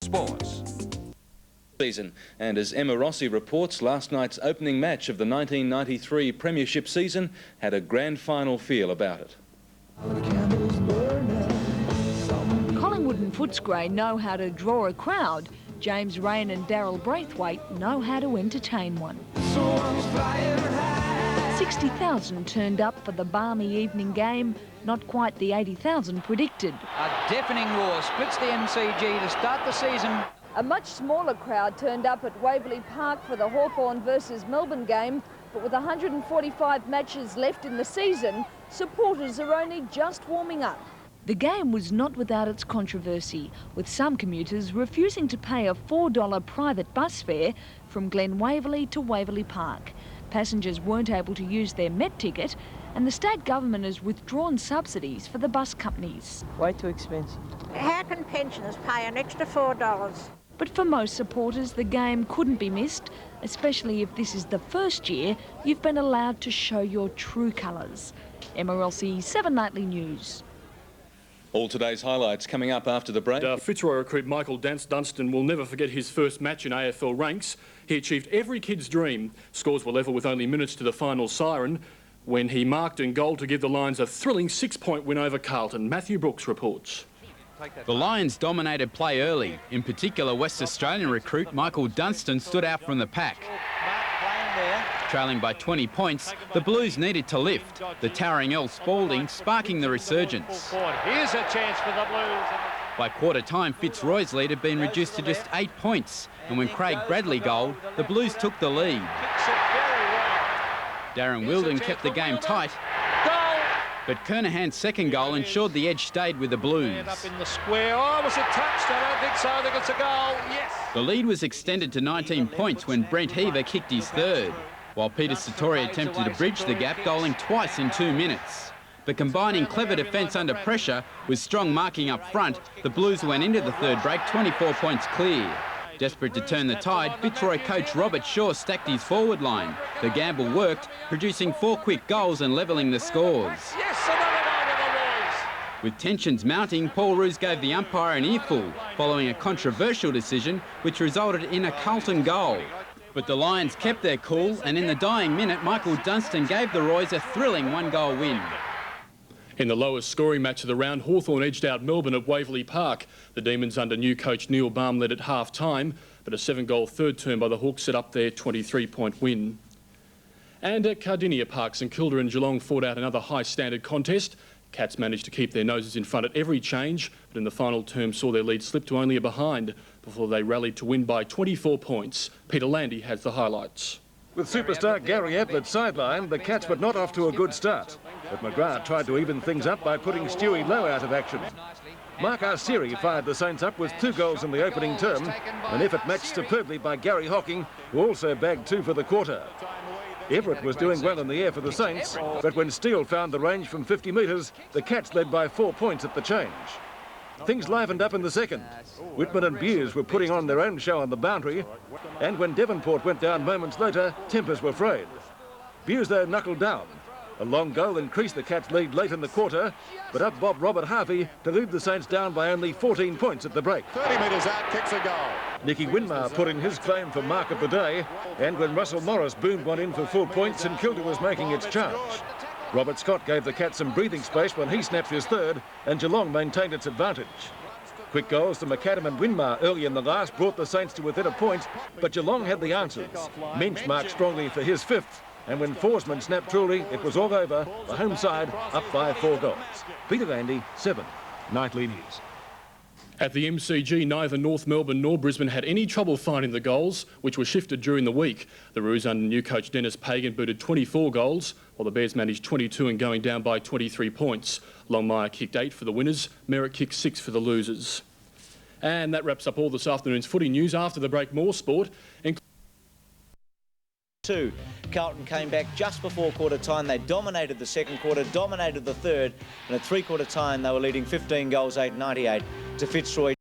Sports. Season. And as Emma Rossi reports, last night's opening match of the 1993 Premiership season had a grand final feel about it. Collingwood and Fitzroy know how to draw a crowd. James Rain and Daryl Braithwaite know how to entertain one. 60,000 turned up for the balmy evening game, not quite the 80,000 predicted. A deafening roar splits the MCG to start the season. A much smaller crowd turned up at Waverley Park for the Hawthorn versus Melbourne game, but with 145 matches left in the season, supporters are only just warming up. The game was not without its controversy, with some commuters refusing to pay a $4 private bus fare from Glen Waverley to Waverley Park. Passengers weren't able to use their Met ticket, and the state government has withdrawn subsidies for the bus companies. Way too expensive. How can pensioners pay an extra $4? But for most supporters, the game couldn't be missed, especially if this is the first year you've been allowed to show your true colours. Emma Rossi, 7 Nightly News. All today's highlights coming up after the break. Fitzroy recruit Michael Dunstan will never forget his first match in AFL ranks. He achieved every kid's dream. Scores were level with only minutes to the final siren when he marked in goal to give the Lions a thrilling 6-point win over Carlton. Matthew Brooks reports. The Lions dominated play early. In particular, West Australian recruit Michael Dunstan stood out from the pack. Trailing by 20 points, the Blues needed to lift, the towering Earl Spalding sparking the resurgence. Here's a chance for the Blues. By quarter time, Fitzroy's lead had been reduced to just 8 points, and when Craig Bradley goaled, the Blues took the lead. Darren Wilden kept the game tight, but Kernahan's second goal ensured the edge stayed with the Blues. Up in the square. Oh, was it touched? I don't think so. I think it's a goal. Yes. The lead was extended to 19 points when Brent Heaver kicked his third, while Peter Satori attempted to bridge the gap, goaling twice in 2 minutes. But combining clever defence under pressure with strong marking up front, the Blues went into the third break 24 points clear. Desperate to turn the tide, Fitzroy coach Robert Shaw stacked his forward line. The gamble worked, producing 4 quick goals and levelling the scores. Yes, another goal to the Blues. With tensions mounting, Paul Roos gave the umpire an earful, following a controversial decision which resulted in a Carlton goal. But the Lions kept their cool, and in the dying minute, Michael Dunstan gave the Roys a thrilling 1-goal win. In the lowest scoring match of the round, Hawthorn edged out Melbourne at Waverley Park. The Demons under new coach Neil Baum led at half-time, but a 7-goal third term by the Hawks set up their 23-point win. And at Cardinia Park, St Kilda and Geelong fought out another high-standard contest. Cats managed to keep their noses in front at every change, but in the final term saw their lead slip to only a behind before they rallied to win by 24 points. Peter Landy has the highlights. With superstar Gary Ablett sidelined, the Cats were not off to a good start. But McGrath tried to even things up by putting Stewie Lowe out of action. Mark Arceri fired the Saints up with 2 goals in the opening term, an effort matched superbly by Gary Hocking, who also bagged 2 for the quarter. Everett was doing well in the air for the Saints, but when Steele found the range from 50 metres, the Cats led by 4 points at the change. Things livened up in the second. Whitman and Beers were putting on their own show on the boundary, and when Devonport went down moments later, tempers were frayed. Beers, though, knuckled down. A long goal increased the Cats' lead late in the quarter, but up bobbed Robert Harvey to lead the Saints down by only 14 points at the break. 30 metres out, kicks a goal. Nicky Winmar put in his claim for mark of the day, and when Russell Morris boomed one in for full points, St Kilda was making its charge. Robert Scott gave the Cats some breathing space when he snapped his third, and Geelong maintained its advantage. Quick goals to McAdam and Winmar early in the last brought the Saints to within a point, but Geelong had the answers. Mensch marked strongly for his 5th, and when Forsman snapped truly, it was all over, the home side up by 4 goals. Peter Landy, 7 Nightly News. At the MCG, neither North Melbourne nor Brisbane had any trouble finding the goals, which were shifted during the week. The Roos under new coach Dennis Pagan booted 24 goals, while the Bears managed 22 and going down by 23 points. Longmire kicked 8 for the winners, Merritt kicked 6 for the losers. And that wraps up all this afternoon's footy news. After the break, more sport. Carlton came back just before quarter time. They dominated the second quarter, dominated the third, and at 3/4 time they were leading 15 goals, 8-98 to Fitzroy.